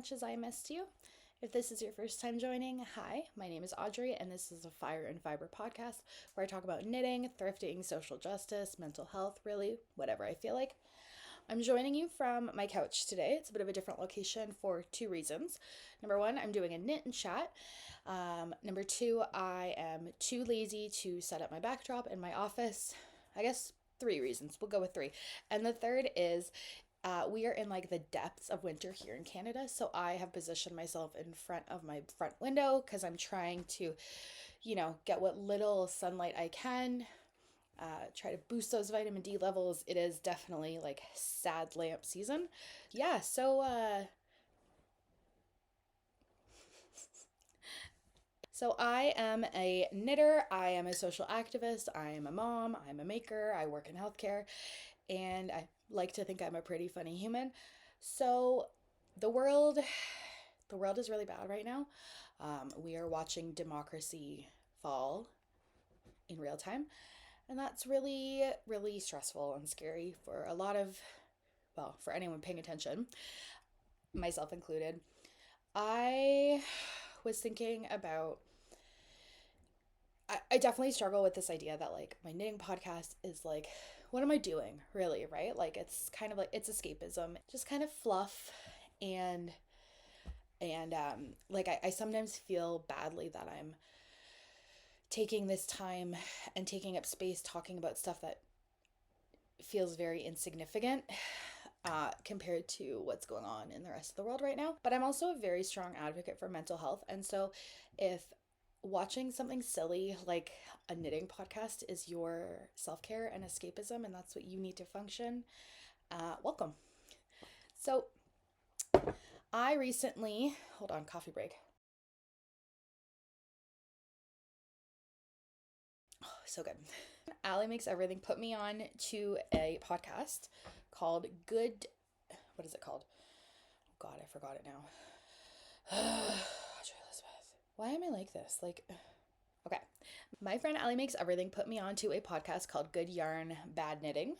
much as I missed you. If this is your first time joining, hi, my name is Audrey, and this is a Fire and Fiber podcast where I talk about knitting, thrifting, social justice, mental health, really, whatever I feel like. I'm joining you from my couch today. It's a bit of a different location for two reasons. Number one, I'm doing a knit and chat. Number two, I am too lazy to set up my backdrop in my office. I guess 3 reasons. We'll go with 3. And the third is we are in like the depths of winter here in Canada, so I have positioned myself in front of my front window because I'm trying to, get what little sunlight I can, try to boost those vitamin D levels. It is definitely like sad lamp season. Yeah, so I am a knitter, I am a social activist, I am a mom, I'm a maker, I work in healthcare, and I like to think I'm a pretty funny human. So the world the world is really bad right now. We are watching democracy fall in real time, and that's really, really stressful and scary for a lot of, well, for anyone paying attention, myself included. I was thinking about I definitely struggle with this idea that like my knitting podcast is like, what am I doing really, right? Like it's kind of like it's escapism, just kind of fluff, and like I sometimes feel badly that I'm taking this time and taking up space talking about stuff that feels very insignificant compared to what's going on in the rest of the world right now. But I'm also a very strong advocate for mental health. And so if watching something silly like a knitting podcast is your self-care and escapism, and that's what you need to function, welcome. So I recently, hold on, coffee break. Oh, so good. Allie Makes Everything put me on to a podcast called Good, what is it called? Oh God, I forgot it now. Elizabeth. Why am I like this? Like, okay. My friend Allie Makes Everything put me on to a podcast called Good Yarn, Bad Knitting.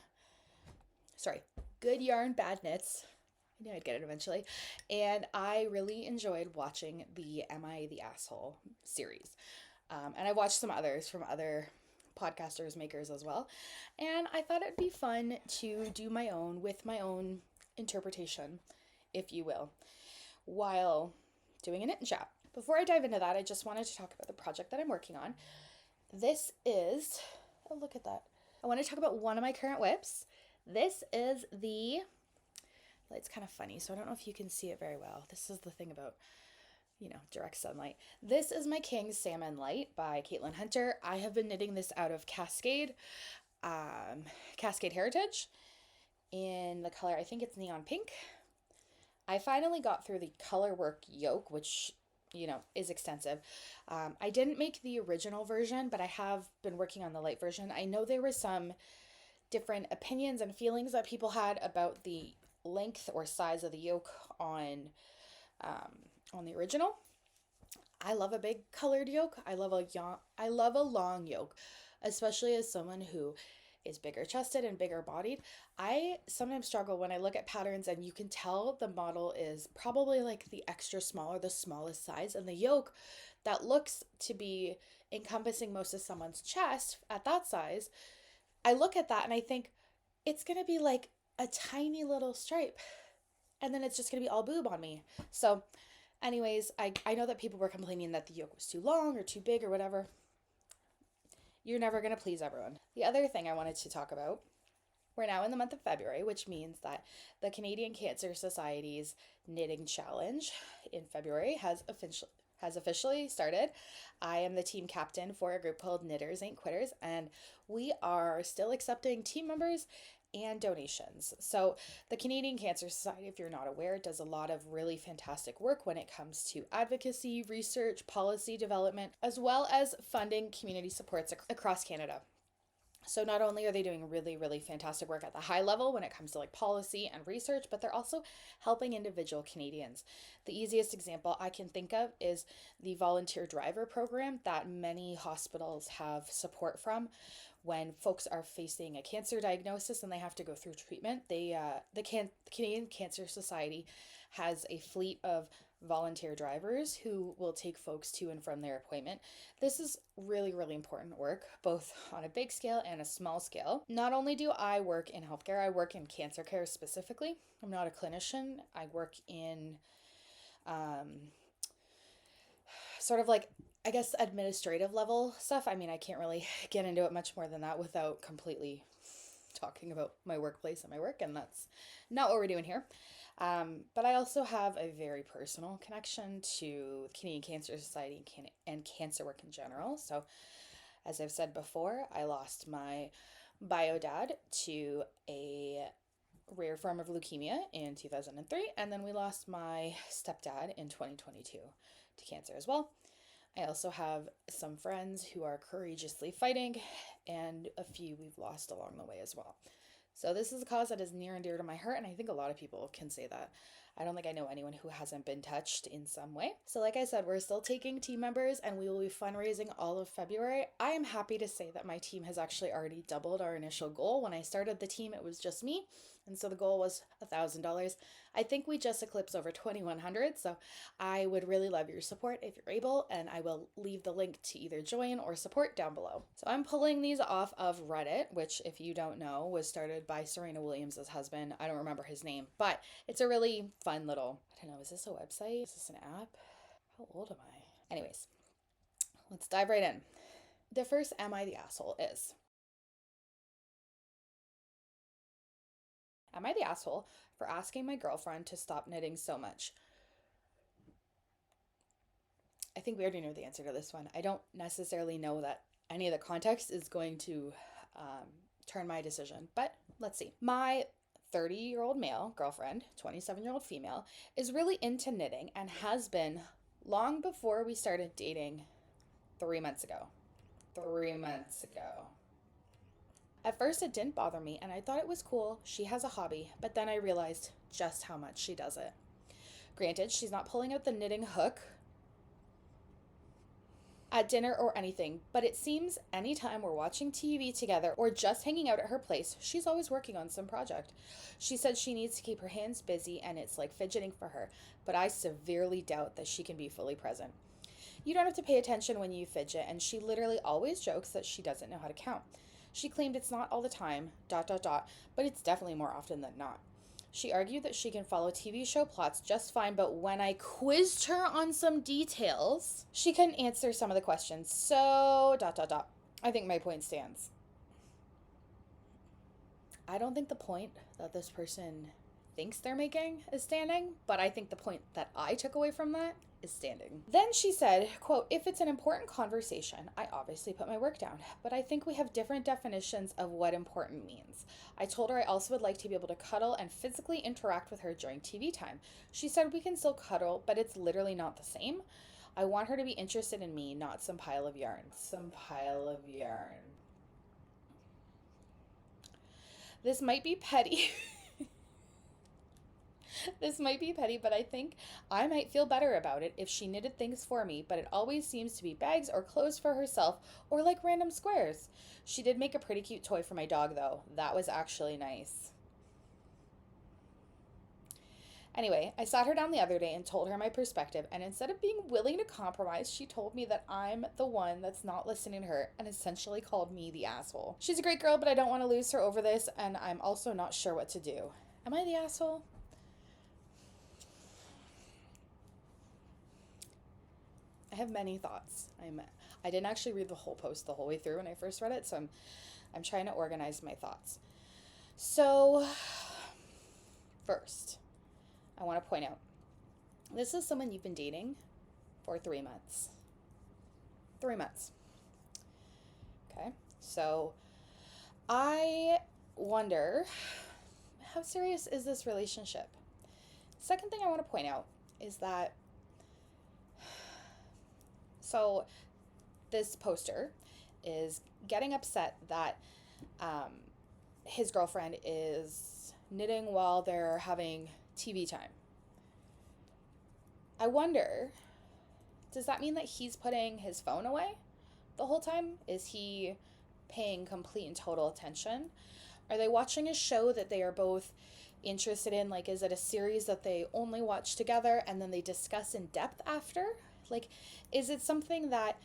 Sorry, Good Yarn, Bad Knits. I knew I'd get it eventually. And I really enjoyed watching the Am I the Asshole series. And I watched some others from other podcasters, makers as well. And I thought it'd be fun to do my own with my own interpretation, if you will, while doing a knit and chat. Before I dive into that, I just wanted to talk about the project that I'm working on. This is, oh, look at that. I want to talk about one of my current whips. This is the, it's kind of funny, so I don't know if you can see it very well. This is the thing about direct sunlight. This is my King Salmon Light by Caitlin Hunter. I have been knitting this out of Cascade Heritage in the color, I think it's neon pink. I finally got through the color work yoke, which, is extensive. I didn't make the original version, but I have been working on the light version. I know there were some different opinions and feelings that people had about the length or size of the yoke on the original. I love a big colored yoke. I love a long yoke, especially as someone who is bigger chested and bigger bodied. I sometimes struggle when I look at patterns and you can tell the model is probably like the extra small or the smallest size, and the yoke that looks to be encompassing most of someone's chest at that size, I look at that and I think it's going to be like a tiny little stripe, and then it's just going to be all boob on me. So anyways, I know that people were complaining that the yoke was too long or too big or whatever. You're never going to please everyone. The other thing I wanted to talk about, we're now in the month of February, which means that the Canadian Cancer Society's Knitting Challenge in February has officially started. I am the team captain for a group called Knitters Ain't Quitters, and we are still accepting team members and donations. So the Canadian Cancer Society, if you're not aware, does a lot of really fantastic work when it comes to advocacy, research, policy development, as well as funding community supports across Canada. So not only are they doing really, really fantastic work at the high level when it comes to like policy and research, but they're also helping individual Canadians. The easiest example I can think of is the volunteer driver program that many hospitals have support from when folks are facing a cancer diagnosis and they have to go through treatment. The Canadian Cancer Society has a fleet of volunteer drivers who will take folks to and from their appointment. This is really, really important work, both on a big scale and a small scale. Not only do I work in healthcare, I work in cancer care specifically. I'm not a clinician. I work in sort of like, I guess, administrative level stuff. I mean, I can't really get into it much more than that without completely talking about my workplace and my work, and that's not what we're doing here. But I also have a very personal connection to the Canadian Cancer Society and cancer work in general. So, as I've said before, I lost my bio dad to a rare form of leukemia in 2003, and then we lost my stepdad in 2022 to cancer as well. I also have some friends who are courageously fighting, and a few we've lost along the way as well. So this is a cause that is near and dear to my heart, and I think a lot of people can say that. I don't think I know anyone who hasn't been touched in some way. So like I said, we're still taking team members, and we will be fundraising all of February. I am happy to say that my team has actually already doubled our initial goal. When I started the team, it was just me, and so the goal was $1,000. I think we just eclipsed over 2,100, so I would really love your support if you're able, and I will leave the link to either join or support down below. So I'm pulling these off of Reddit, which, if you don't know, was started by Serena Williams' husband. I don't remember his name, but it's a really fun little, I don't know, is this a website? Is this an app? How old am I? Anyways, let's dive right in. The first Am I the Asshole is, am I the asshole for asking my girlfriend to stop knitting so much? I think we already know the answer to this one. I don't necessarily know that any of the context is going to turn my decision, but let's see. My 30-year-old male girlfriend, 27-year-old female, is really into knitting and has been long before we started dating 3 months ago. 3 months ago. At first, it didn't bother me, and I thought it was cool. She has a hobby, but then I realized just how much she does it. Granted, she's not pulling out the knitting hook at dinner or anything, but it seems anytime we're watching TV together or just hanging out at her place, she's always working on some project. She said she needs to keep her hands busy, and it's like fidgeting for her, but I severely doubt that she can be fully present. You don't have to pay attention when you fidget, and she literally always jokes that she doesn't know how to count. She claimed it's not all the time, ... but it's definitely more often than not. She argued that she can follow TV show plots just fine, but when I quizzed her on some details, she couldn't answer some of the questions. So ... I think my point stands. I don't think the point that this person thinks they're making is standing, but I think the point that I took away from that is standing. Then she said, quote, if it's an important conversation, I obviously put my work down, but I think we have different definitions of what important means. I told her I also would like to be able to cuddle and physically interact with her during TV time. She said we can still cuddle, but it's literally not the same. I want her to be interested in me, not some pile of yarn. Some pile of yarn. This might be petty. This might be petty, but I think I might feel better about it if she knitted things for me, but it always seems to be bags or clothes for herself or like random squares. She did make a pretty cute toy for my dog, though. That was actually nice. Anyway, I sat her down the other day and told her my perspective, and instead of being willing to compromise, she told me that I'm the one that's not listening to her and essentially called me the asshole. She's a great girl, but I don't want to lose her over this, and I'm also not sure what to do. Am I the asshole? I have many thoughts. I didn't actually read the whole post the whole way through when I first read it, so I'm trying to organize my thoughts. So, first, I want to point out, this is someone you've been dating for 3 months. 3 months. Okay, so I wonder, how serious is this relationship? Second thing I want to point out is that, so this poster is getting upset that his girlfriend is knitting while they're having TV time. I wonder, does that mean that he's putting his phone away the whole time? Is he paying complete and total attention? Are they watching a show that they are both interested in? Like, is it a series that they only watch together and then they discuss in depth after? Like, is it something that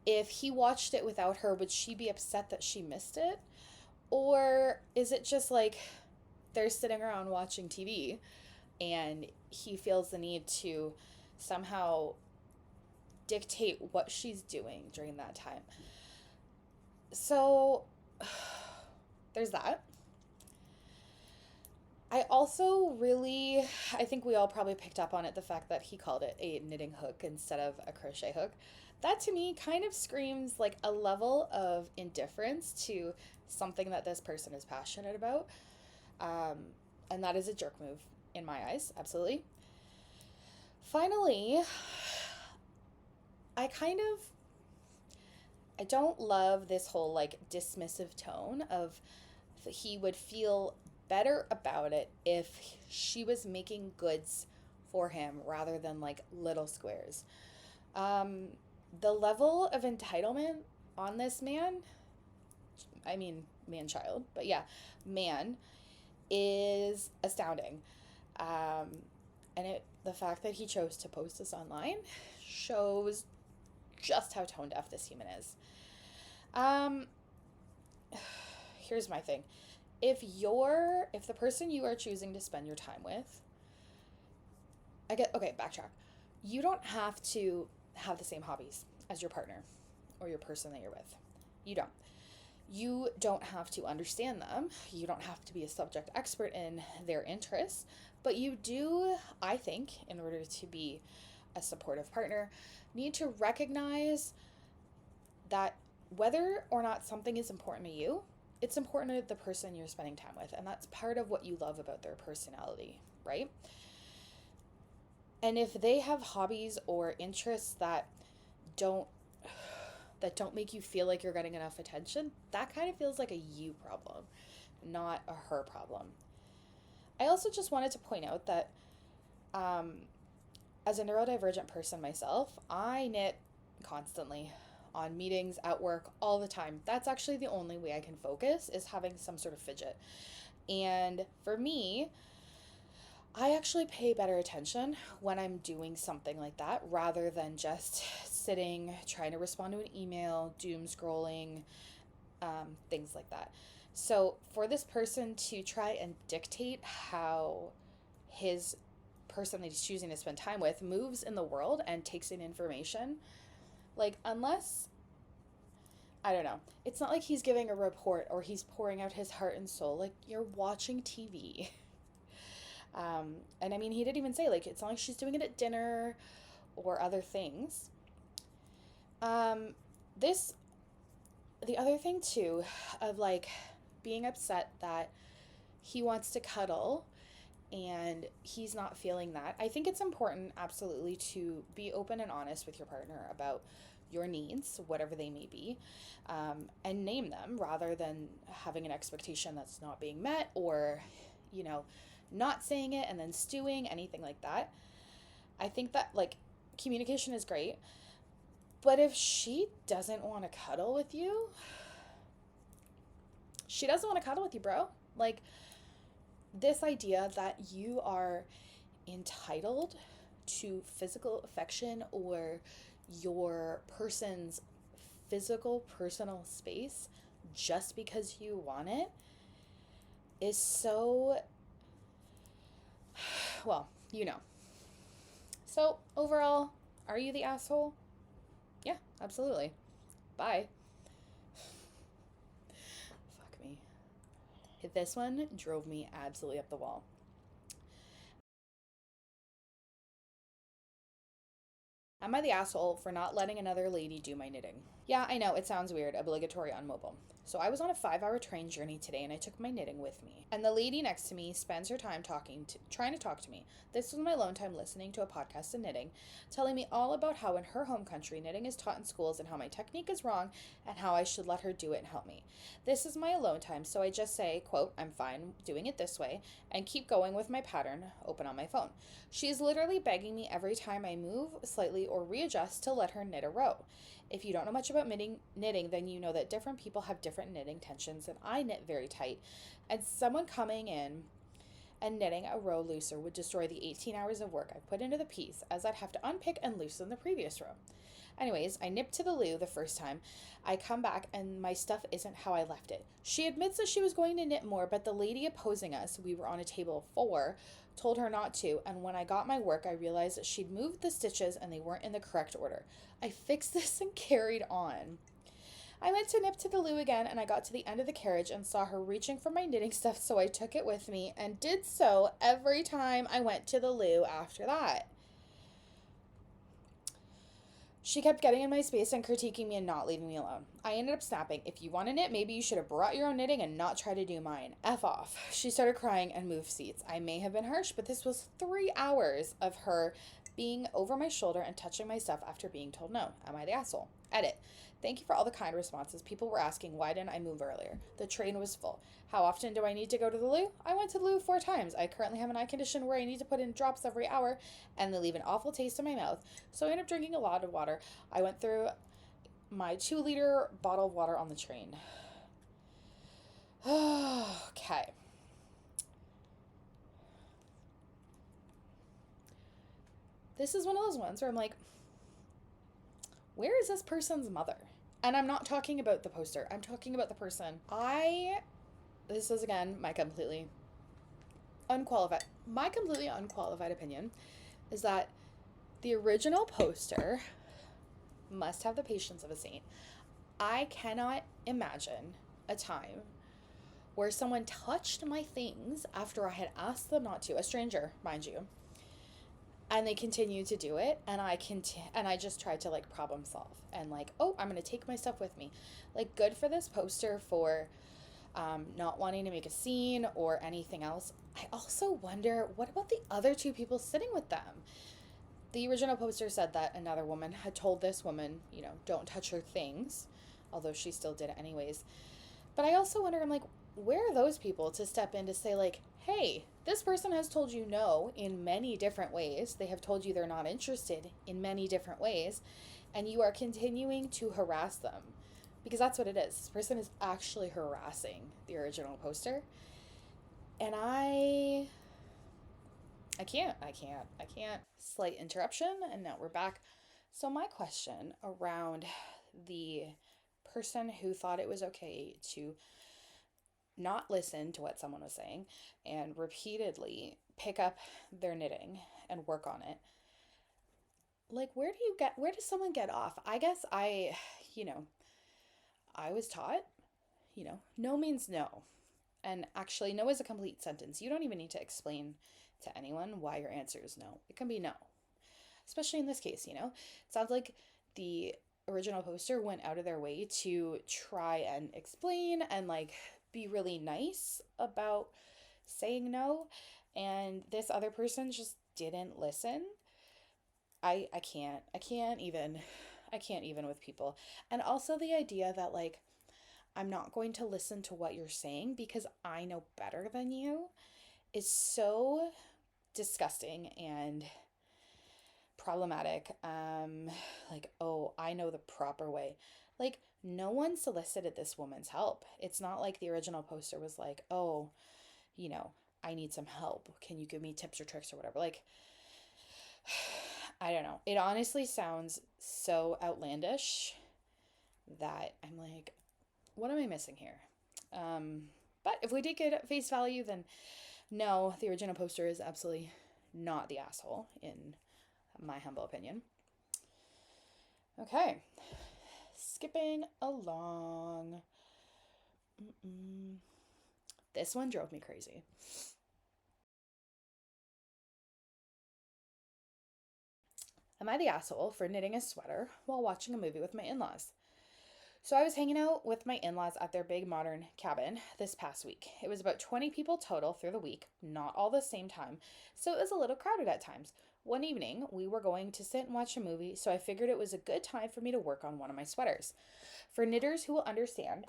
if he watched it without her, would she be upset that she missed it? Or is it just like they're sitting around watching TV and he feels the need to somehow dictate what she's doing during that time? So there's that. I also really, I think we all probably picked up on it, the fact that he called it a knitting hook instead of a crochet hook. That to me kind of screams like a level of indifference to something that this person is passionate about. Um, and that is a jerk move in my eyes, absolutely. Finally, I don't love this whole like dismissive tone of he would feel better about it if she was making goods for him rather than like little squares. Um, the level of entitlement on this man, I mean, man child, but yeah, man, is astounding. And the fact that he chose to post this online shows just how tone deaf this human is. Um, Here's my thing. If the person you are choosing to spend your time with, okay, backtrack. You don't have to have the same hobbies as your partner or your person that you're with. You don't. You don't have to understand them. You don't have to be a subject expert in their interests, but you do, I think, in order to be a supportive partner, need to recognize that whether or not something is important to you, it's important to the person you're spending time with, and that's part of what you love about their personality, right? And if they have hobbies or interests don't that don't make you feel like you're getting enough attention, that kind of feels like a you problem, not a her problem. I also just wanted to point out that as a neurodivergent person myself, I knit constantly on meetings, at work, all the time. That's actually the only way I can focus, is having some sort of fidget. And for me, I actually pay better attention when I'm doing something like that rather than just sitting, trying to respond to an email, doom scrolling, things like that. So for this person to try and dictate how his person that he's choosing to spend time with moves in the world and takes in information, like, unless, I don't know, it's not like he's giving a report or he's pouring out his heart and soul. Like, you're watching TV. And I mean, he didn't even say, like, it's not like she's doing it at dinner or other things. The other thing too, of like being upset that he wants to cuddle and he's not feeling that. I think it's important, absolutely, to be open and honest with your partner about your needs, whatever they may be, and name them rather than having an expectation that's not being met, or, not saying it and then stewing, anything like that. I think that, like, communication is great, but if she doesn't want to cuddle with you, she doesn't want to cuddle with you, bro. Like, this idea that you are entitled to physical affection or your person's physical personal space just because you want it is so, well, So overall, are you the asshole? Yeah, absolutely. Bye. Fuck me. This one drove me absolutely up the wall. Am I the asshole for not letting another lady do my knitting? Yeah, I know, it sounds weird, obligatory on mobile. So I was on a 5-hour train journey today and I took my knitting with me. And the lady next to me spends her time trying to talk to me. This was my alone time listening to a podcast of knitting, telling me all about how in her home country knitting is taught in schools and how my technique is wrong and how I should let her do it and help me. This is my alone time, so I just say, quote, I'm fine doing it this way, and keep going with my pattern open on my phone. She is literally begging me every time I move slightly or readjust to let her knit a row. If you don't know much about knitting, then you know that different people have different knitting tensions, and I knit very tight. And someone coming in and knitting a row looser would destroy the 18 hours of work I put into the piece, as I'd have to unpick and loosen the previous row. Anyways, I nipped to the loo the first time. I come back and my stuff isn't how I left it. She admits that she was going to knit more, but the lady opposing us, we were on a table of 4, told her not to, and when I got my work, I realized that she'd moved the stitches and they weren't in the correct order. I fixed this and carried on. I went to nip to the loo again, and I got to the end of the carriage and saw her reaching for my knitting stuff, so I took it with me and did so every time I went to the loo after that. She kept getting in my space and critiquing me and not leaving me alone. I ended up snapping. If you want to knit, maybe you should have brought your own knitting and not try to do mine. F off. She started crying and moved seats. I may have been harsh, but this was 3 hours of her being over my shoulder and touching my stuff after being told no. Am I the asshole? Edit. Thank you for all the kind responses. People were asking, why didn't I move earlier? The train was full. How often do I need to go to the loo? I went to the loo 4 times. I currently have an eye condition where I need to put in drops every hour, and they leave an awful taste in my mouth, so I end up drinking a lot of water. I went through my 2-liter bottle of water on the train. Okay. This is one of those ones where I'm like, where is this person's mother? And I'm not talking about the poster. I'm talking about the person. This is again my completely unqualified opinion is that the original poster must have the patience of a saint. I cannot imagine a time where someone touched my things after I had asked them not to, a stranger, mind you, and they continued to do it, and I just tried to like problem solve and like, oh, I'm gonna take my stuff with me. Like, good for this poster for not wanting to make a scene or anything else. I also wonder, what about the other 2 people sitting with them? The original poster said that another woman had told this woman, don't touch her things, although she still did it anyways. But I also wonder, I'm like, where are those people to step in to say like, hey, this person has told you no in many different ways. They have told you they're not interested in many different ways, and you are continuing to harass them. Because that's what it is. This person is actually harassing the original poster. And I can't. Slight interruption, and now we're back. So my question around the person who thought it was okay to not listen to what someone was saying and repeatedly pick up their knitting and work on it. Like, where does someone get off? I guess I was taught, no means no. And actually, no is a complete sentence. You don't even need to explain to anyone why your answer is no. It can be no. Especially in this case, It sounds like the original poster went out of their way to try and explain and like be really nice about saying no, and this other person just didn't listen. I can't even with people. And also the idea that like, I'm not going to listen to what you're saying because I know better than you is so disgusting and problematic. Like, oh, I know the proper way. Like, no one solicited this woman's help. It's not like the original poster was like, oh, I need some help. Can you give me tips or tricks or whatever? Like, I don't know. It honestly sounds so outlandish that I'm like, what am I missing here? But if we take it at face value, then no, the original poster is absolutely not the asshole, in my humble opinion. Okay, skipping along. This one drove me crazy. Am I the asshole for knitting a sweater while watching a movie with my in-laws? So I was hanging out with my in-laws at their big modern cabin this past week. It was about 20 people total through the week, not all the same time, so it was a little crowded at times. One evening, we were going to sit and watch a movie, so I figured it was a good time for me to work on one of my sweaters. For knitters who will understand,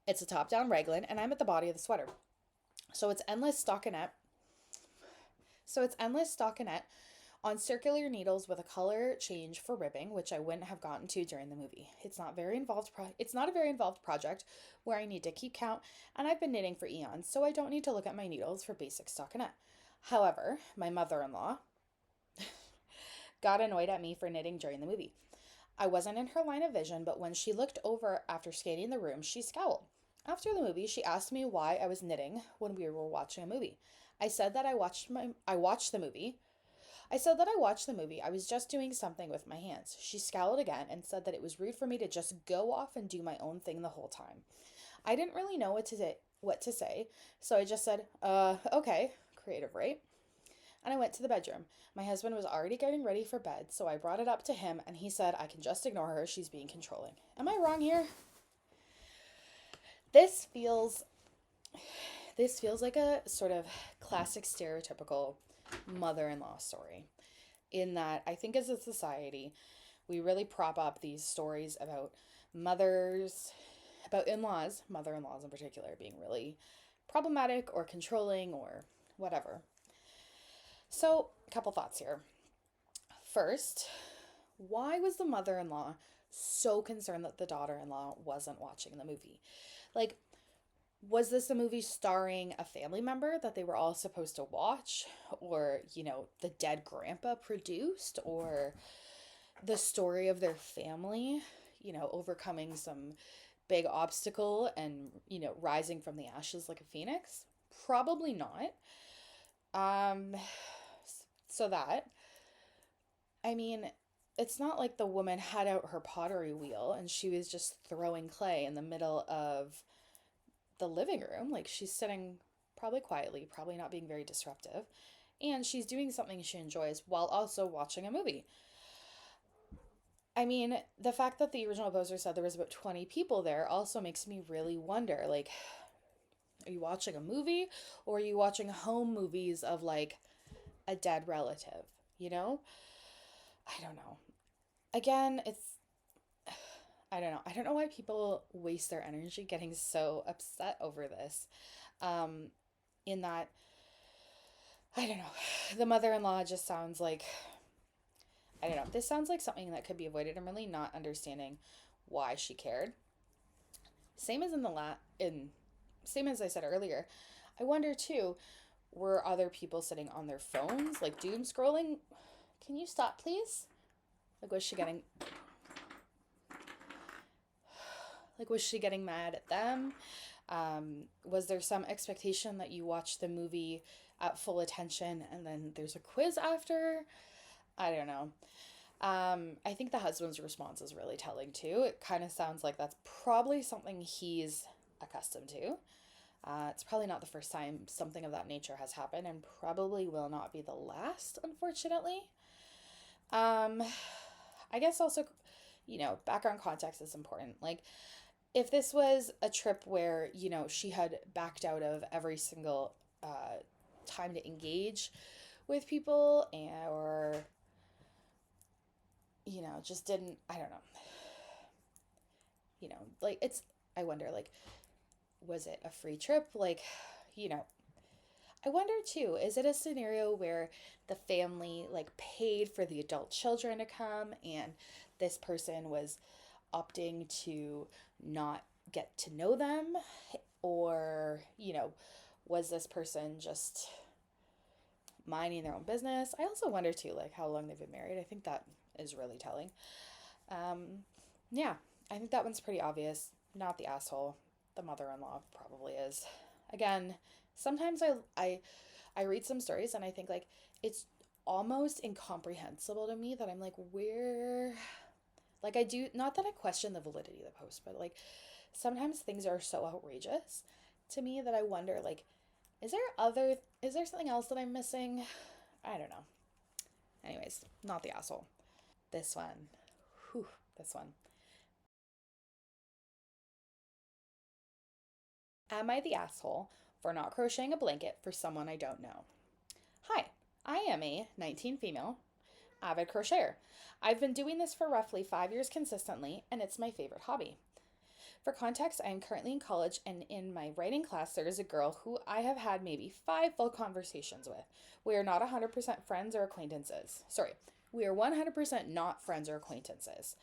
it's a top-down raglan, and I'm at the body of the sweater. So it's endless stockinette on circular needles with a color change for ribbing, which I wouldn't have gotten to during the movie. It's not a very involved project where I need to keep count, and I've been knitting for eons, so I don't need to look at my needles for basic stockinette. However, my mother-in-law got annoyed at me for knitting during the movie. I wasn't in her line of vision, but when she looked over after scanning the room, she scowled. After the movie, she asked me why I was knitting when we were watching a movie. I said that I watched the movie. I said that I watched the movie. I was just doing something with my hands. She scowled again and said that it was rude for me to just go off and do my own thing the whole time. I didn't really know what to say, so I just said, okay, creative, right? And I went to the bedroom. My husband was already getting ready for bed, so I brought it up to him and he said I can just ignore her, she's being controlling. Am I wrong here? This feels like a sort of classic stereotypical mother-in-law story, in that I think as a society we really prop up these stories about mothers, about in-laws, mother-in-laws in particular, being really problematic or controlling or whatever. So, a couple thoughts here. First, why was the mother-in-law so concerned that the daughter-in-law wasn't watching the movie? Like, was this a movie starring a family member that they were all supposed to watch? Or, the dead grandpa produced? Or the story of their family, overcoming some big obstacle and, rising from the ashes like a phoenix? Probably not. So that, I mean, it's not like the woman had out her pottery wheel and she was just throwing clay in the middle of the living room. Like, she's sitting probably quietly, probably not being very disruptive, and she's doing something she enjoys while also watching a movie. I mean, the fact that the original poster said there was about 20 people there also makes me really wonder, like, are you watching a movie or are you watching home movies of like a dead relative, you know? I don't know. Again, I don't know. I don't know why people waste their energy getting so upset over this. Um, in that, I don't know. The mother-in-law just sounds like, I don't know. This sounds like something that could be avoided. I'm really not understanding why she cared. Same as same as I said earlier. I wonder too, were other people sitting on their phones, like doom scrolling? Can you stop, please? Like, was she getting mad at them? Was there some expectation that you watch the movie at full attention and then there's a quiz after? I don't know. I think the husband's response is really telling too. It kind of sounds like that's probably something he's accustomed to. It's probably not the first time something of that nature has happened, and probably will not be the last, unfortunately. I guess also, background context is important. Like, if this was a trip where, she had backed out of every single time to engage with people, or, just didn't, I don't know. Like, I wonder, like, was it a free trip? Like, I wonder too, is it a scenario where the family like paid for the adult children to come and this person was opting to not get to know them? Or, was this person just minding their own business? I also wonder too, like, how long they've been married. I think that is really telling. Yeah, I think that one's pretty obvious. Not the asshole. The mother-in-law probably is. Again, sometimes I read some stories and I think like it's almost incomprehensible to me that I'm like, where, like, I do not that I question the validity of the post, but like sometimes things are so outrageous to me that I wonder, like, is there something else that I'm missing? I don't know. Anyways, not the asshole. This one. Whew, this one. Am I the asshole for not crocheting a blanket for someone I don't know? Hi, I am a 19 female avid crocheter. I've been doing this for roughly 5 years consistently, and it's my favorite hobby. For context, I am currently in college, and in my writing class, there is a girl who I have had maybe 5 full conversations with. We are not 100% friends or acquaintances. Sorry, we are 100% not friends or acquaintances.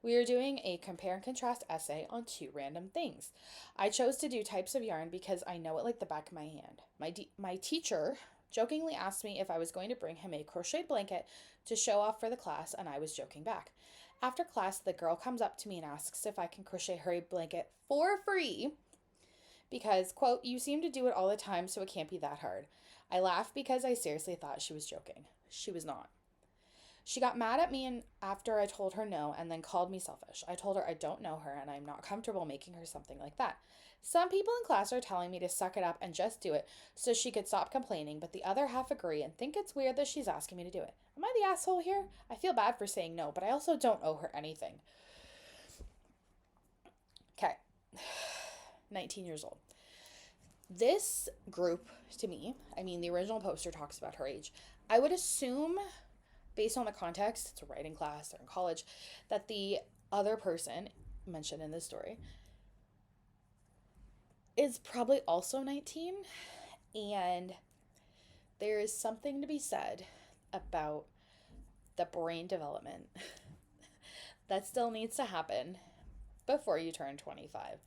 We are doing a compare and contrast essay on 2 random things. I chose to do types of yarn because I know it like the back of my hand. My teacher jokingly asked me if I was going to bring him a crocheted blanket to show off for the class, and I was joking back. After class, the girl comes up to me and asks if I can crochet her a blanket for free because, quote, you seem to do it all the time, so it can't be that hard. I laughed because I seriously thought she was joking. She was not. She got mad at me and after I told her no and then called me selfish. I told her I don't know her and I'm not comfortable making her something like that. Some people in class are telling me to suck it up and just do it so she could stop complaining, but the other half agree and think it's weird that she's asking me to do it. Am I the asshole here? I feel bad for saying no, but I also don't owe her anything. Okay. 19 years old. This group, to me, I mean, the original poster talks about her age. I would assume, based on the context, it's a writing class, they're in college, that the other person mentioned in this story is probably also 19, and there is something to be said about the brain development that still needs to happen before you turn 25.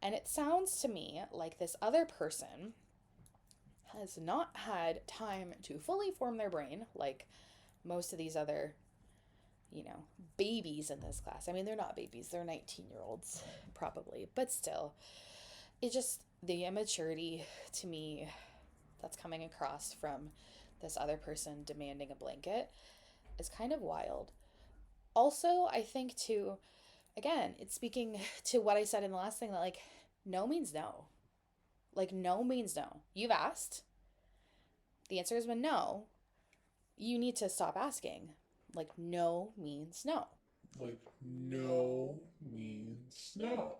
And it sounds to me like this other person has not had time to fully form their brain like most of these other, babies in this class. I mean, they're not babies, they're 19-year-olds probably, but still, the immaturity to me that's coming across from this other person demanding a blanket is kind of wild. Also, I think too, again, it's speaking to what I said in the last thing that no means no. No means no. You've asked. The answer has been no. You need to stop asking. No means no. No means no.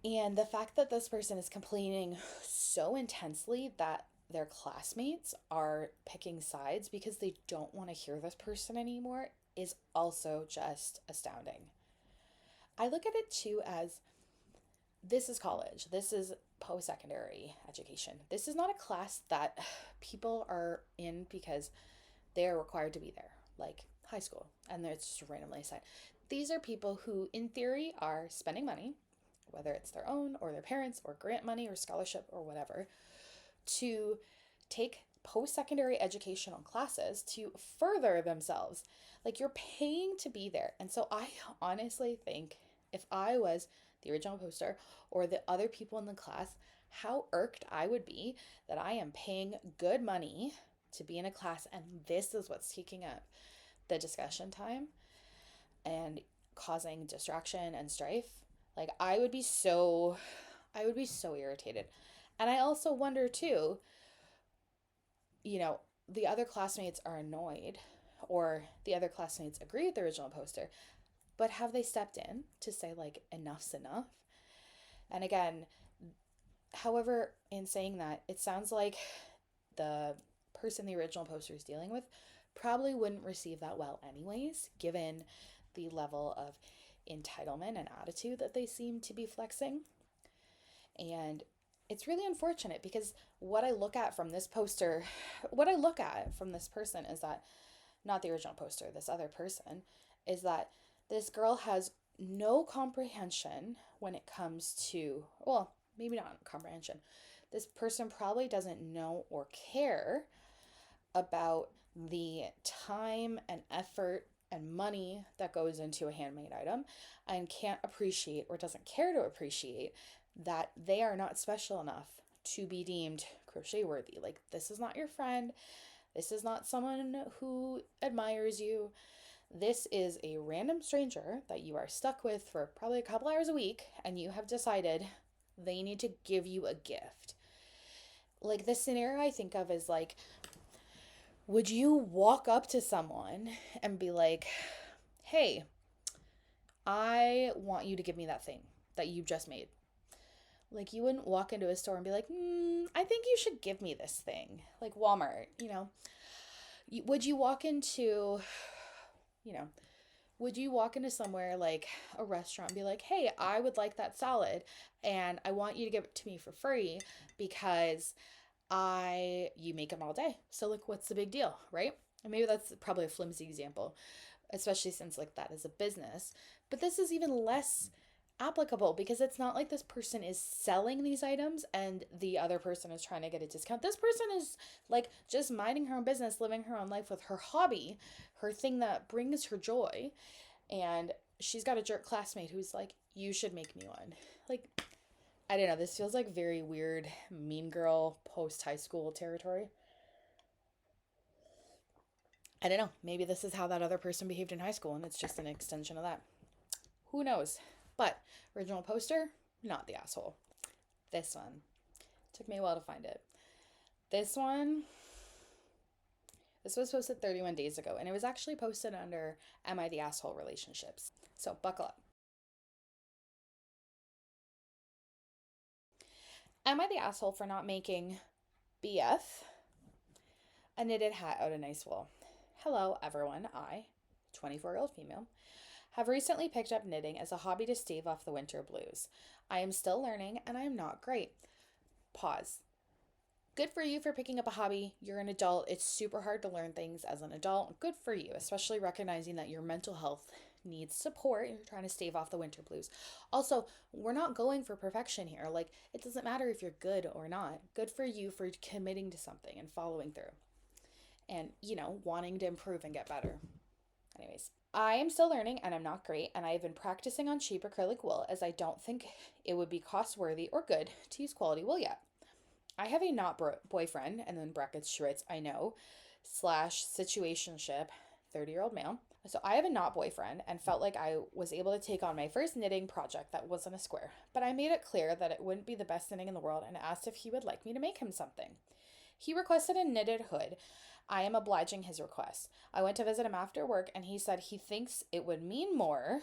And the fact that this person is complaining so intensely that their classmates are picking sides because they don't want to hear this person anymore is also just astounding. I look at it too as this is college. This is post-secondary education. This is not a class that people are in because they're required to be there, like high school, and it's just randomly assigned. These are people who, in theory, are spending money, whether it's their own or their parents or grant money or scholarship or whatever, to take post-secondary educational classes to further themselves. You're paying to be there. And so I honestly think if I was the original poster or the other people in the class, how irked I would be that I am paying good money to be in a class and this is what's taking up the discussion time and causing distraction and strife. I would be so irritated. And I also wonder too, the other classmates are annoyed or the other classmates agree with the original poster, but have they stepped in to say enough's enough? And again, however, in saying that, it sounds like the person the original poster is dealing with probably wouldn't receive that well anyways, given the level of entitlement and attitude that they seem to be flexing. And it's really unfortunate because what I look at from this person is that, not the original poster, this other person, is that this girl has no comprehension when it comes to, well, maybe not comprehension. This person probably doesn't know or care about the time and effort and money that goes into a handmade item and can't appreciate or doesn't care to appreciate that they are not special enough to be deemed crochet worthy. This is not your friend. This is not someone who admires you. This is a random stranger that you are stuck with for probably a couple hours a week, and you have decided they need to give you a gift. The scenario I think of is would you walk up to someone and be like, hey, I want you to give me that thing that you just made? You wouldn't walk into a store and be like, I think you should give me this thing. Walmart, Would you walk into, Would you walk into somewhere like a restaurant and be like, hey, I would like that salad and I want you to give it to me for free because you make them all day. So like, what's the big deal, right? And maybe that's probably a flimsy example, especially since like that is a business. But this is even less applicable because it's not like this person is selling these items and the other person is trying to get a discount. This person is like just minding her own business, living her own life with her hobby, her thing that brings her joy. And she's got a jerk classmate who's like, you should make me one. Like, I don't know. This feels like very weird, mean girl post high school territory. I don't know. Maybe this is how that other person behaved in high school and it's just an extension of that. Who knows? But original poster, not the asshole. This one. Took me a while to find it. This one, this was posted 31 days ago and it was actually posted under Am I the Asshole Relationships. So buckle up. Am I the asshole for not making BF a knitted hat out of nice wool? Hello, everyone. I, 24-year-old female, have recently picked up knitting as a hobby to stave off the winter blues. I am still learning and I am not great. Pause. Good for you for picking up a hobby. You're an adult. It's super hard to learn things as an adult. Good for you, especially recognizing that your mental health needs support and you're trying to stave off the winter blues. Also, we're not going for perfection here. Like, it doesn't matter if you're good or not. Good for you for committing to something and following through and, wanting to improve and get better. Anyways, I am still learning and I'm not great, and I have been practicing on cheap acrylic wool as I don't think it would be cost worthy or good to use quality wool yet. I have a not boyfriend, and then brackets she writes, I know, slash situationship, 30-year-old male. So I have a not boyfriend and felt like I was able to take on my first knitting project that wasn't a square. But I made it clear that it wouldn't be the best knitting in the world and asked if he would like me to make him something. He requested a knitted hood. I am obliging his request. I went to visit him after work and he said he thinks it would mean more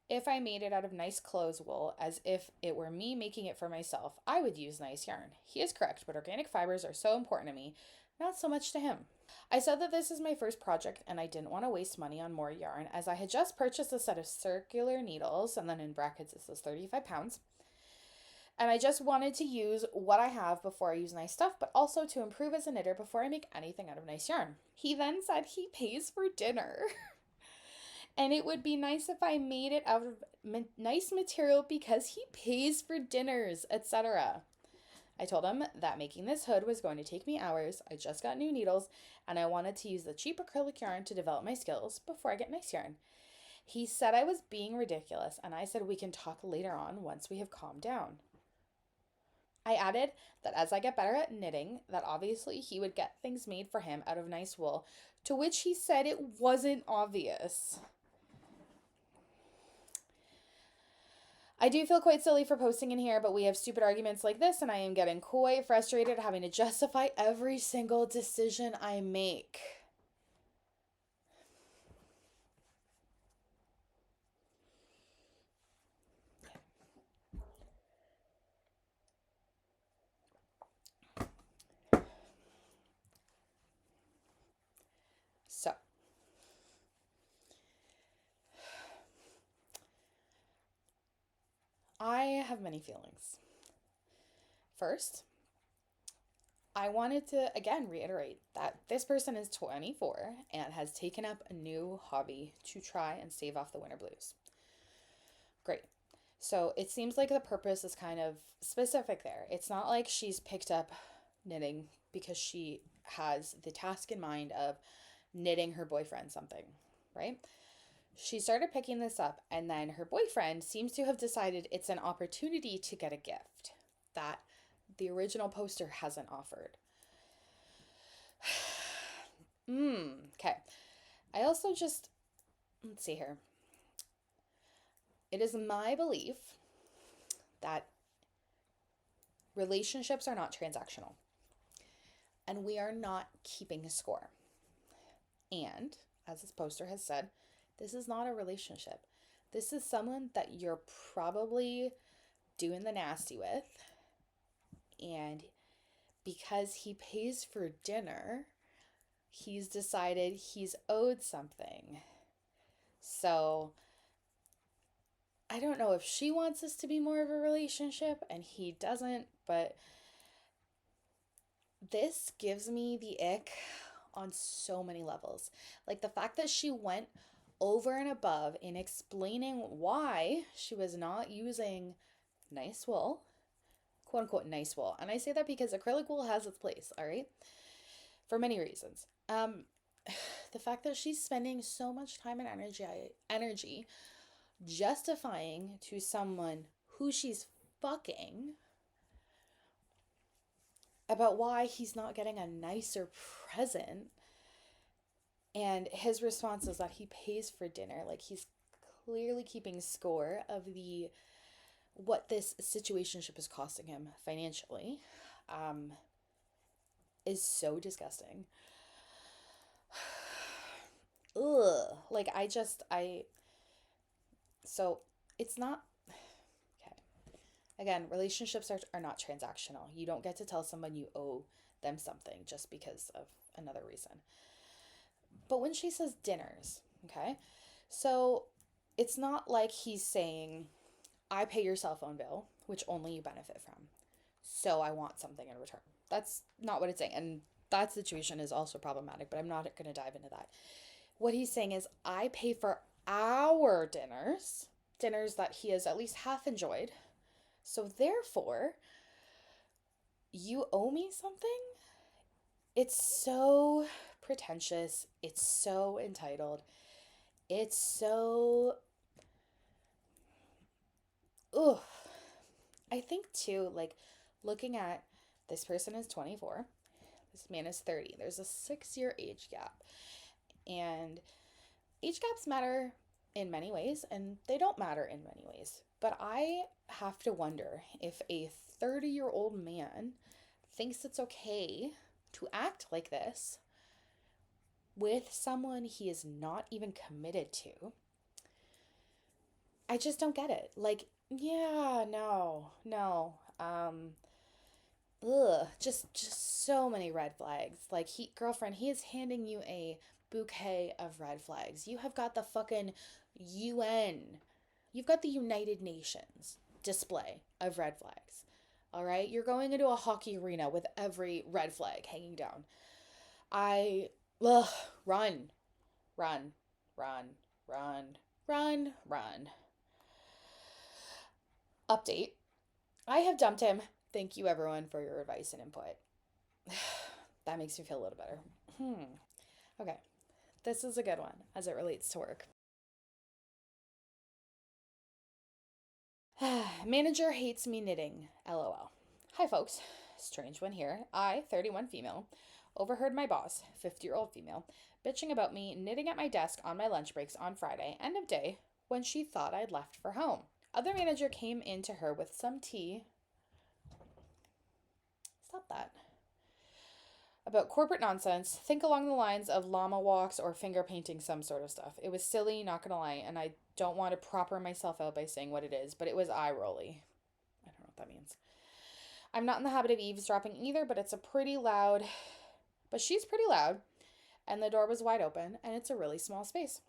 if I made it out of nice clothes wool, as if it were me making it for myself. I would use nice yarn. He is correct, but organic fibers are so important to me, not so much to him. I said that this is my first project and I didn't want to waste money on more yarn as I had just purchased a set of circular needles, and then in brackets it says 35 pounds. And I just wanted to use what I have before I use nice stuff, but also to improve as a knitter before I make anything out of nice yarn. He then said he pays for dinner. And it would be nice if I made it out of nice material because he pays for dinners, etc. I told him that making this hood was going to take me hours. I just got new needles and I wanted to use the cheap acrylic yarn to develop my skills before I get nice yarn. He said I was being ridiculous and I said we can talk later on once we have calmed down. I added that as I get better at knitting, that obviously he would get things made for him out of nice wool, to which he said it wasn't obvious. I do feel quite silly for posting in here, but we have stupid arguments like this, and I am getting quite frustrated having to justify every single decision I make. So, I have many feelings. First, I wanted to again reiterate that this person is 24 and has taken up a new hobby to try and stave off the winter blues. Great. So it seems like the purpose is kind of specific there. It's not like she's picked up knitting because she has the task in mind of knitting her boyfriend something, right? She started picking this up, and then her boyfriend seems to have decided it's an opportunity to get a gift that the original poster hasn't offered. Okay. I also let's see here. It is my belief that relationships are not transactional, and we are not keeping a score. And, as this poster has said, this is not a relationship. This is someone that you're probably doing the nasty with, and because he pays for dinner, he's decided he's owed something. So I don't know if she wants this to be more of a relationship and he doesn't, but this gives me the ick on so many levels. Like the fact that she went over and above in explaining why she was not using nice wool, quote unquote nice wool. And I say that because acrylic wool has its place, all right? For many reasons. The fact that she's spending so much time and energy justifying to someone who she's fucking about why he's not getting a nicer present. And his response is that he pays for dinner. Like he's clearly keeping score of the what this situationship is costing him financially. Is so disgusting. Ugh. Like so it's not okay. Again, relationships are not transactional. You don't get to tell someone you owe them something just because of another reason. But when she says dinners, okay, so it's not like he's saying, I pay your cell phone bill, which only you benefit from. So I want something in return. That's not what it's saying. And that situation is also problematic, but I'm not going to dive into that. What he's saying is, I pay for our dinners that he has at least half enjoyed. So therefore, you owe me something? It's so pretentious. It's so entitled. It's so. Ugh. I think too, like looking at this person is 24, this man is 30. There's a 6-year age gap. And age gaps matter in many ways, and they don't matter in many ways. But I have to wonder if a 30-year-old man thinks it's okay to act like this with someone he is not even committed to. I just don't get it. Like, yeah, no. Just so many red flags. Like girlfriend, he is handing you a bouquet of red flags. You have got the fucking UN. You've got the United Nations display of red flags. All right? You're going into a hockey arena with every red flag hanging down. Ugh, run, run, run, run, run, run. Update. I have dumped him. Thank you, everyone, for your advice and input. That makes me feel a little better. Okay. This is a good one as it relates to work. Manager hates me knitting. LOL. Hi, folks. Strange one here. I, 31 female, overheard my boss, 50-year-old female, bitching about me knitting at my desk on my lunch breaks on Friday, end of day, when she thought I'd left for home. Other manager came into her with some tea. Stop that. About corporate nonsense. Think along the lines of llama walks or finger painting, some sort of stuff. It was silly, not gonna lie, and I don't want to proper myself out by saying what it is, but it was eye-rolly. I don't know what that means. I'm not in the habit of eavesdropping either, but she's pretty loud, and the door was wide open, and it's a really small space.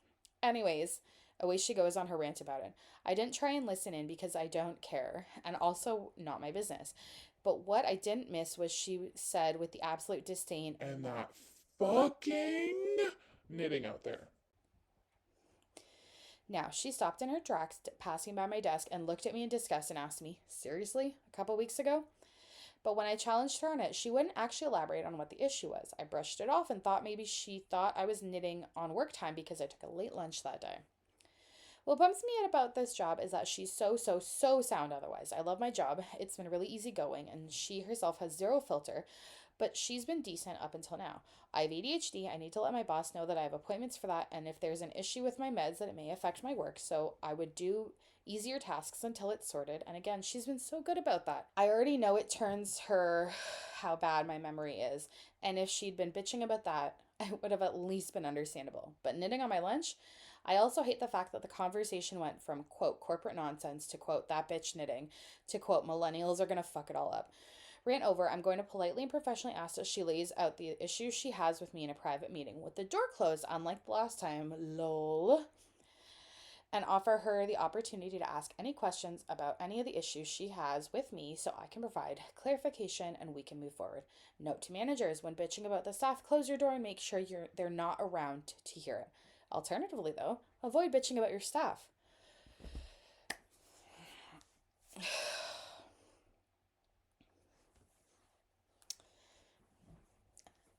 Anyways, away she goes on her rant about it. I didn't try and listen in because I don't care, and also not my business. But what I didn't miss was she said with the absolute disdain, and that fucking knitting out there. Now, she stopped in her tracks, passing by my desk, and looked at me in disgust and asked me, seriously? A couple weeks ago? But when I challenged her on it, she wouldn't actually elaborate on what the issue was. I brushed it off and thought maybe she thought I was knitting on work time because I took a late lunch that day. What bumps me out about this job is that she's so sound otherwise. I love my job. It's been really easygoing, and she herself has zero filter, but she's been decent up until now. I have ADHD. I need to let my boss know that I have appointments for that, and if there's an issue with my meds, that it may affect my work, so I would do easier tasks until it's sorted. And again, she's been so good about that. I already know it turns her how bad my memory is, and if she'd been bitching about that, I would have at least been understandable. But knitting on my lunch? I also hate the fact that the conversation went from, quote, corporate nonsense to, quote, that bitch knitting to, quote, millennials are gonna fuck it all up. Rant over, I'm going to politely and professionally ask that she lays out the issues she has with me in a private meeting with the door closed, unlike the last time. Lol. And offer her the opportunity to ask any questions about any of the issues she has with me so I can provide clarification and we can move forward. Note to managers, when bitching about the staff, close your door and make sure they're not around to hear it. Alternatively, though, avoid bitching about your staff.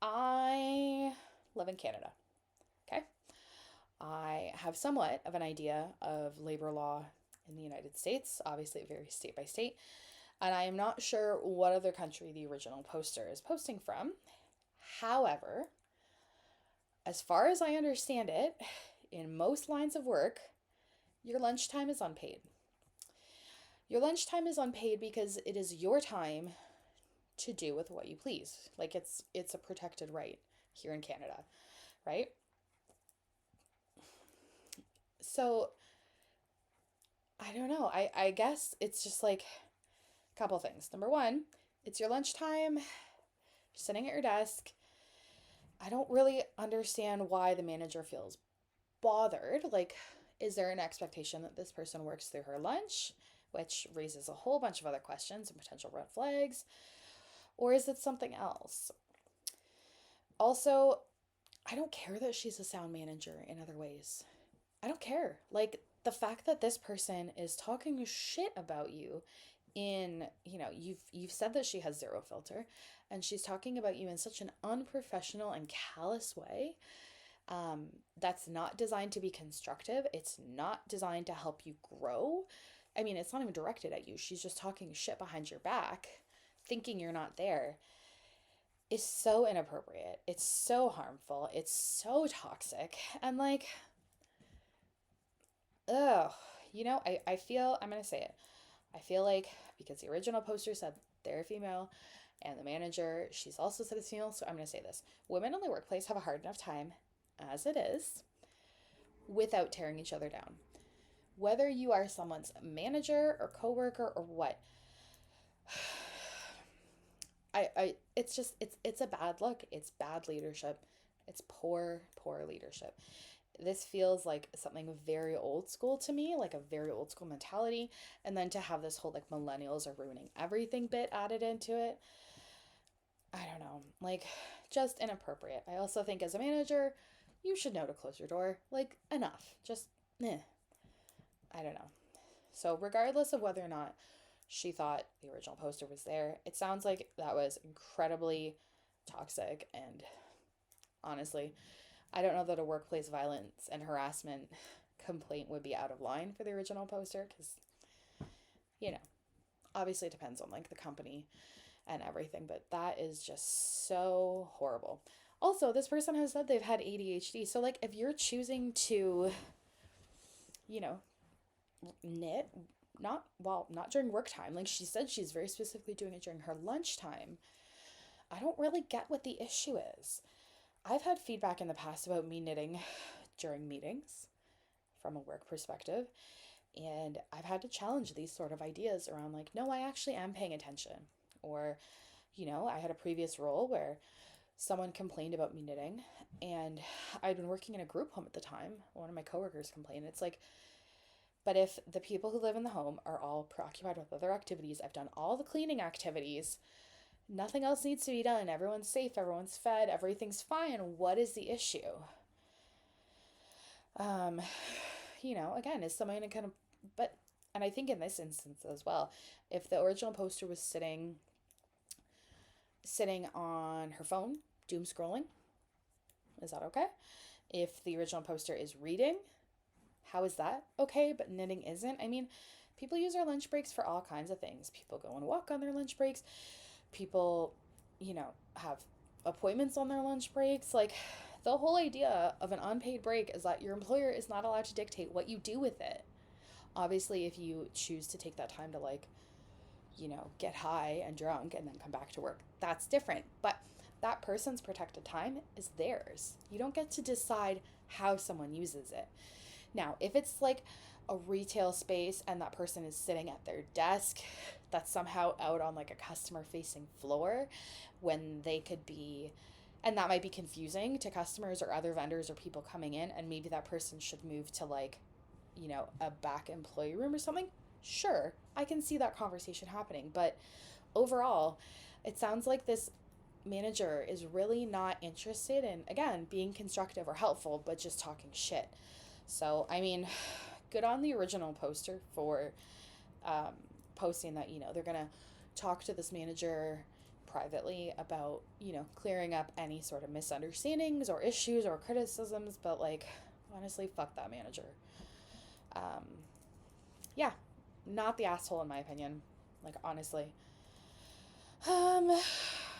I live in Canada. Okay. I have somewhat of an idea of labor law in the United States. Obviously, it varies state by state. And I am not sure what other country the original poster is posting from. However, as far as I understand it, in most lines of work, your lunchtime is unpaid. Your lunchtime is unpaid because it is your time to do with what you please. Like it's a protected right here in Canada, right? So I don't know. I guess it's just like a couple things. Number one, it's your lunchtime, sitting at your desk. I don't really understand why the manager feels bothered. Like, is there an expectation that this person works through her lunch? Which raises a whole bunch of other questions and potential red flags. Or is it something else? Also, I don't care that she's a sound manager in other ways. I don't care. Like, the fact that this person is talking shit about you in, you've said that she has zero filter and she's talking about you in such an unprofessional and callous way. That's not designed to be constructive. It's not designed to help you grow. I mean, it's not even directed at you. She's just talking shit behind your back, thinking you're not there. Is so inappropriate. It's so harmful. It's so toxic. And like, ugh, I feel, I'm going to say it. I feel like because the original poster said they're female and the manager, she's also said it's female. So I'm going to say this. Women in the workplace have a hard enough time as it is without tearing each other down. Whether you are someone's manager or coworker or what, it's a bad look. It's bad leadership. It's poor leadership. This feels like something very old school to me, like a very old school mentality. And then to have this whole like millennials are ruining everything bit added into it. I don't know, like just inappropriate. I also think as a manager, you should know to close your door. Like enough. Just, I don't know. So regardless of whether or not she thought the original poster was there, it sounds like that was incredibly toxic. And honestly, I don't know that a workplace violence and harassment complaint would be out of line for the original poster because, obviously it depends on like the company and everything, but that is just so horrible. Also, this person has said they've had ADHD. So like if you're choosing to, knit, not during work time, like she said she's very specifically doing it during her lunchtime, I don't really get what the issue is. I've had feedback in the past about me knitting during meetings from a work perspective, and I've had to challenge these sort of ideas around like, no, I actually am paying attention. Or, I had a previous role where someone complained about me knitting, and I'd been working in a group home at the time. One of my coworkers complained. It's like, but if the people who live in the home are all preoccupied with other activities, I've done all the cleaning activities, nothing else needs to be done. Everyone's safe, everyone's fed, everything's fine. What is the issue? Again, is someone gonna kind of, and I think in this instance as well, if the original poster was sitting on her phone, doom scrolling, is that okay? If the original poster is reading, how is that okay, but knitting isn't? I mean, people use their lunch breaks for all kinds of things. People go and walk on their lunch breaks. People, have appointments on their lunch breaks. Like, the whole idea of an unpaid break is that your employer is not allowed to dictate what you do with it. Obviously, if you choose to take that time to, like, get high and drunk and then come back to work, that's different. But that person's protected time is theirs. You don't get to decide how someone uses it. Now, if it's like a retail space and that person is sitting at their desk that's somehow out on like a customer facing floor when they could be, and that might be confusing to customers or other vendors or people coming in, and maybe that person should move to like, you know, a back employee room or something. Sure, I can see that conversation happening, but overall it sounds like this manager is really not interested in, again, being constructive or helpful, but just talking shit. So I mean, good on the original poster for um, posting that, you know, they're gonna talk to this manager privately about, you know, clearing up any sort of misunderstandings or issues or criticisms, but like, honestly, fuck that manager. um, yeah, not the asshole in my opinion, like, honestly. um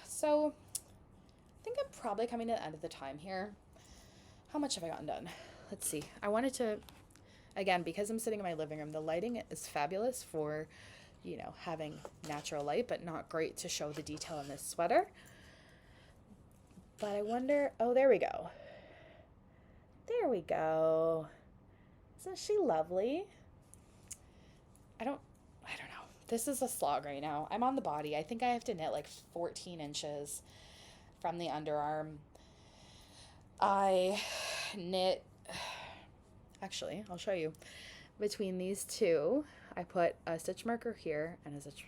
so I think I'm probably coming to the end of the time here. How much have I gotten done? Let's see. I wanted to, again, because I'm sitting in my living room, the lighting is fabulous for, you know, having natural light, but not great to show the detail in this sweater. But I wonder, oh, there we go. There we go. Isn't she lovely? I don't I don't know. This is a slog right now. I'm on the body. I think I have to knit like 14 inches from the underarm. I knit, actually, I'll show you. Between these two, I put a stitch marker here and a stitch.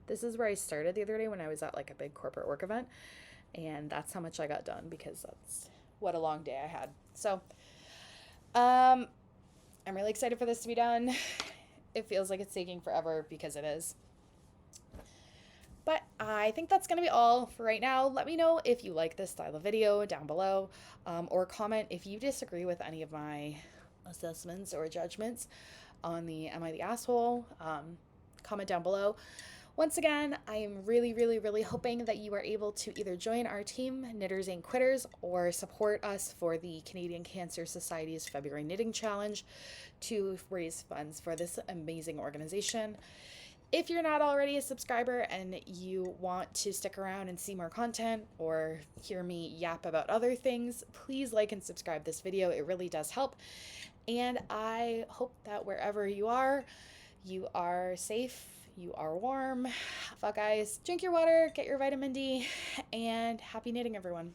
This is where I started the other day when I was at like a big corporate work event, and that's how much I got done because that's what a long day I had. So, um, I'm really excited for this to be done. It feels like it's taking forever because it is. But I think that's going to be all for right now. Let me know if you like this style of video down below, or comment if you disagree with any of my assessments or judgments on the Am I the Asshole? Comment down below. Once again, I am really, really, really hoping that you are able to either join our team, Knitters Ain't Quitters, or support us for the Canadian Cancer Society's February Knitting Challenge to raise funds for this amazing organization. If you're not already a subscriber and you want to stick around and see more content or hear me yap about other things, please like and subscribe this video. It really does help. And I hope that wherever you are safe, you are warm. Fuck guys, drink your water, get your vitamin D, and happy knitting, everyone.